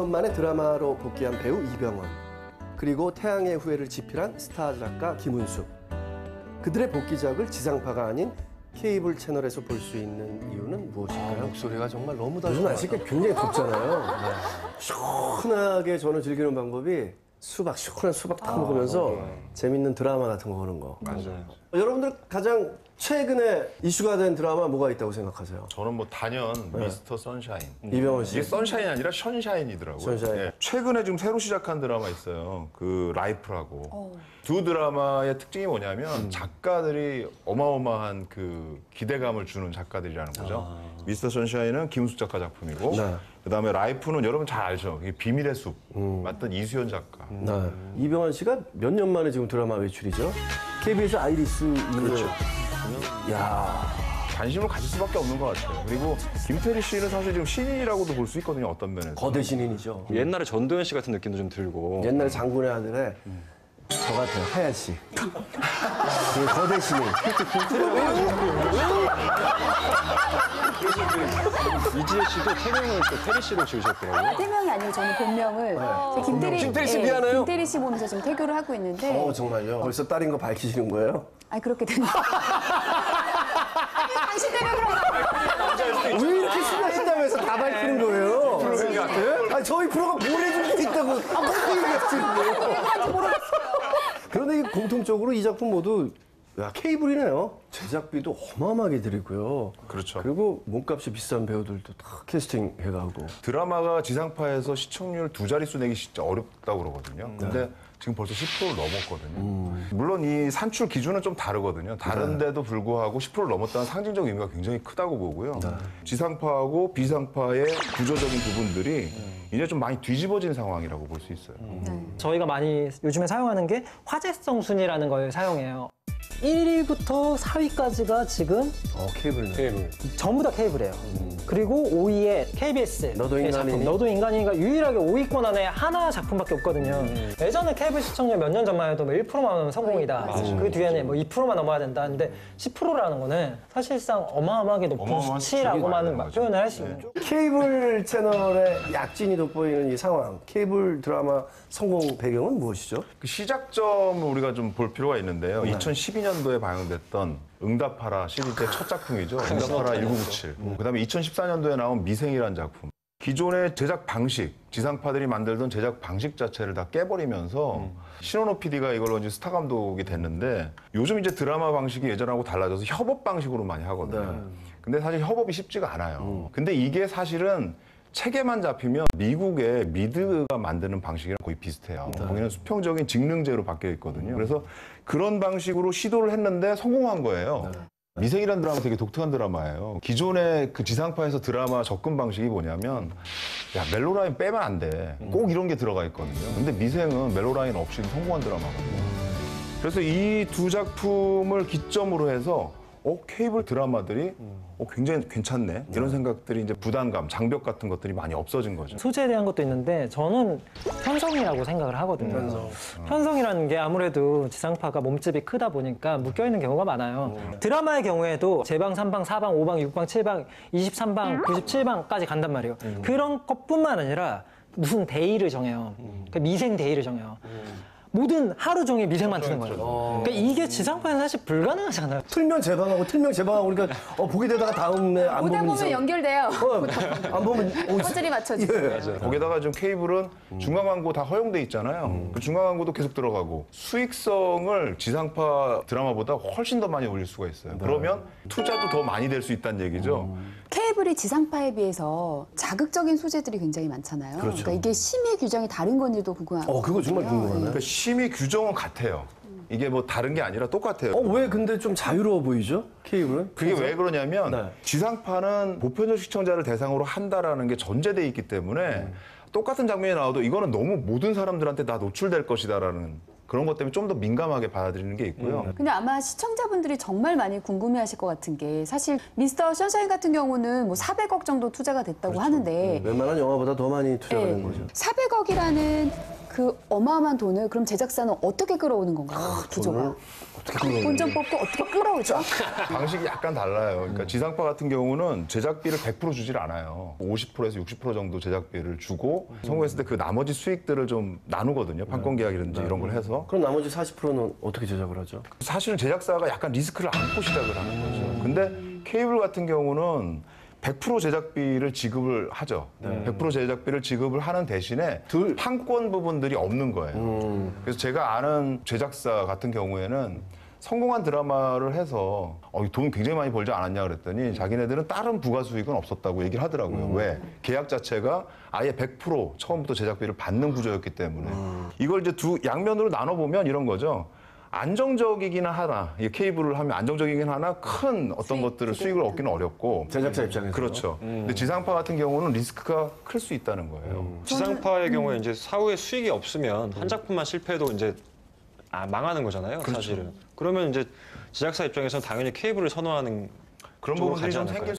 년 만에 드라마로 복귀한 배우 이병헌, 그리고 태양의 후예를 집필한 스타 작가 김은숙. 그들의 복귀작을 지상파가 아닌 케이블 채널에서 볼 수 있는 이유는 무엇일까요? 목소리가 정말 너무 다 요즘 날씨가 굉장히 덥잖아요. 시원하게 저는 즐기는 방법이 시원한 수박 딱 먹으면서 재밌는 드라마 같은 거 보는 거. 맞아요. 여러분들 가장 최근에 이슈가 된 드라마 뭐가 있다고 생각하세요? 저는 뭐 단연 미스터 선샤인. 이병헌 씨. 이게 선샤인이 아니라 션샤인이더라고요. 션샤인. 예. 최근에 지금 새로 시작한 드라마 있어요. 그 라이프라고. 두 드라마의 특징이 뭐냐면 작가들이 어마어마한 그 기대감을 주는 작가들이라는 거죠. 미스터 선샤인은 김은숙 작가 작품이고 네. 그다음에 라이프는 여러분 잘 알죠. 이게 비밀의 숲 맡은 이수연 작가. 네. 이병헌 씨가 몇 년 만에 지금 드라마 외출이죠? KBS 아이리스 그렇죠. 야, 관심을 가질 수밖에 없는 것 같아요. 그리고 김태리 씨는 사실 지금 신인이라고도 볼 수 있거든요. 어떤 면에서. 거대 신인이죠. 옛날에 전도연 씨 같은 느낌도 좀 들고. 옛날 장군의 아들에 저 같아요, 하얀 씨. 그 거대 신인. 이지혜 씨도 태명을 또 태리 씨로 지으셨더라고요. 태명이 아니고 저는 본명을 김태리 씨 미안해요. 김태리 씨 보면서 지금 태교를 하고 있는데 정말요? 벌써 딸인 거 밝히시는 거예요? 아니 그렇게 된다. 당신 때문에 그런 거. 왜 이렇게 신나신다면서 다 밝히는 거예요? 아니, 저희 프로가 뭘 해줄 게 있다고 아무것도 얘기했어요. 그런데 이 공통적으로 이 작품 모두 케이블이네요. 제작비도 어마어마하게 들이고요. 그렇죠. 그리고 몸값이 비싼 배우들도 다 캐스팅 해가고. 드라마가 지상파에서 시청률 두 자릿수 내기 진짜 어렵다고 그러거든요. 근데 지금 벌써 10%를 넘었거든요. 물론 이 산출 기준은 좀 다르거든요. 다른데도 불구하고 10%를 넘었다는 상징적 의미가 굉장히 크다고 보고요. 지상파하고 비상파의 구조적인 부분들이 이제 좀 많이 뒤집어진 상황이라고 볼 수 있어요. 저희가 많이 요즘에 사용하는 게 화제성 순위라는 걸 사용해요. 1위부터 4위까지가 지금 케이블. 전부 다 케이블이에요. 그리고 5위에 KBS 너도 인간이니? 작품 너도 인간이니가 유일하게 5위권 안에 하나 작품밖에 없거든요. 예전에 케이블 시청률 몇 년 전만 해도 뭐 1%만 넘으면 성공이다. 그 뒤에는 뭐 2%만 넘어야 된다. 근데 10%라는 거는 사실상 어마어마하게 높은 어마어마한 수치라고만 수치가 표현을 할 수 있는 거죠. 케이블 채널의 약진이 돋보이는 이 상황. 케이블 드라마 성공 배경은 무엇이죠? 그 시작점을 우리가 좀 볼 필요가 있는데요. 2012년도에 방영됐던 응답하라 시리즈의 첫 작품이죠. 응답하라 1997. 그다음에 2014년도에 나온 미생이라는 작품. 기존의 제작 방식, 지상파들이 만들던 제작 방식 자체를 다 깨버리면서 신원호 PD가 이걸로 이제 스타 감독이 됐는데 요즘 이제 드라마 방식이 예전하고 달라져서 협업 방식으로 많이 하거든요. 근데 사실 협업이 쉽지가 않아요. 근데 이게 사실은 체계만 잡히면 미국의 미드가 만드는 방식이랑 거의 비슷해요. 거기는 수평적인 직능제로 바뀌어 있거든요. 그래서 그런 방식으로 시도를 했는데 성공한 거예요. 미생이라는 드라마 되게 독특한 드라마예요. 기존의 그 지상파에서 드라마 접근 방식이 뭐냐면 멜로라인 빼면 안 돼. 꼭 이런 게 들어가 있거든요. 근데 미생은 멜로라인 없이 성공한 드라마거든요. 그래서 이 두 작품을 기점으로 해서 케이블 드라마들이 굉장히 괜찮네. 이런 생각들이 이제 부담감, 장벽 같은 것들이 많이 없어진 거죠. 소재에 대한 것도 있는데 저는 편성이라고 생각을 하거든요. 편성이라는 게 아무래도 지상파가 몸집이 크다 보니까 묶여있는 경우가 많아요. 드라마의 경우에도 제방, 3방, 4방, 5방, 6방, 7방, 23방, 97방까지 간단 말이에요. 그런 것뿐만 아니라 무슨 데이를 정해요. 그러니까 미생 데이를 정해요. 모든 하루 종일 미생만 트는 거예요. 그러니까 이게 지상파에는 사실 불가능하잖아요. 틀면 제방하고 그러니까 보게 되다가 다음에 안 보다 보면 보면 이상. 연결돼요. 안 보면 퍼즐이 맞춰지고. 거기다가 좀 케이블은 중간 광고 다 허용돼 있잖아요. 그 중간 광고도 계속 들어가고 수익성을 지상파 드라마보다 훨씬 더 많이 올릴 수가 있어요. 그러면 투자도 더 많이 될 수 있다는 얘기죠. 케이블이 지상파에 비해서 자극적인 소재들이 굉장히 많잖아요. 그렇죠. 그러니까 이게 심의 규정이 다른 건지도 궁금하거든요. 그거 정말 궁금하네. 그러니까 심의 규정은 같아요. 이게 뭐 다른 게 아니라 똑같아요. 왜 근데 좀 자유로워 보이죠? 케이블은? 그게 왜 그러냐면 네. 지상파는 보편적 시청자를 대상으로 한다라는 게 전제돼 있기 때문에 똑같은 장면이 나와도 이거는 너무 모든 사람들한테 다 노출될 것이다라는 그런 것 때문에 좀 더 민감하게 받아들이는 게 있고요. 근데 아마 시청자분들이 정말 많이 궁금해하실 것 같은 게 사실 미스터 션샤인 같은 경우는 뭐 400억 정도 투자가 됐다고 하는데 웬만한 영화보다 더 많이 투자가 된 거죠. 400억이라는 그 어마어마한 돈을 그럼 제작사는 어떻게 끌어오는 건가요? 구조가. 어떻게 끌어오는 본전 뽑고 어떻게 끌어오죠? 방식이 약간 달라요. 그러니까 지상파 같은 경우는 제작비를 100% 주질 않아요. 50%에서 60% 정도 제작비를 주고 성공했을 때 그 나머지 수익들을 좀 나누거든요. 판권 계약이라든지 이런 걸 해서. 그럼 나머지 40%는 어떻게 제작을 하죠? 사실은 제작사가 약간 리스크를 안고 시작을 하는 거죠. 근데 케이블 같은 경우는 100% 제작비를 지급을 하죠. 100% 제작비를 지급을 하는 대신에 판권 부분들이 없는 거예요. 그래서 제가 아는 제작사 같은 경우에는 성공한 드라마를 해서 돈 굉장히 많이 벌지 않았냐 그랬더니 자기네들은 다른 부가 수익은 없었다고 얘기를 하더라고요. 왜? 계약 자체가 아예 100% 처음부터 제작비를 받는 구조였기 때문에. 이걸 이제 두 양면으로 나눠보면 이런 거죠. 안정적이기는 하나, 이 케이블을 하면 안정적이긴 하나 큰 어떤 것들을 수익을 얻기는 어렵고. 제작자 입장에서. 그렇죠. 근데 지상파 같은 경우는 리스크가 클 수 있다는 거예요. 지상파의 경우에 이제 사후에 수익이 없으면 한 작품만 실패해도 이제 망하는 거잖아요, 사실은. 그러면 이제 제작사 입장에서는 당연히 케이블을 선호하는 그런 쪽으로 부분들이 가지 좀 않을까요? 생길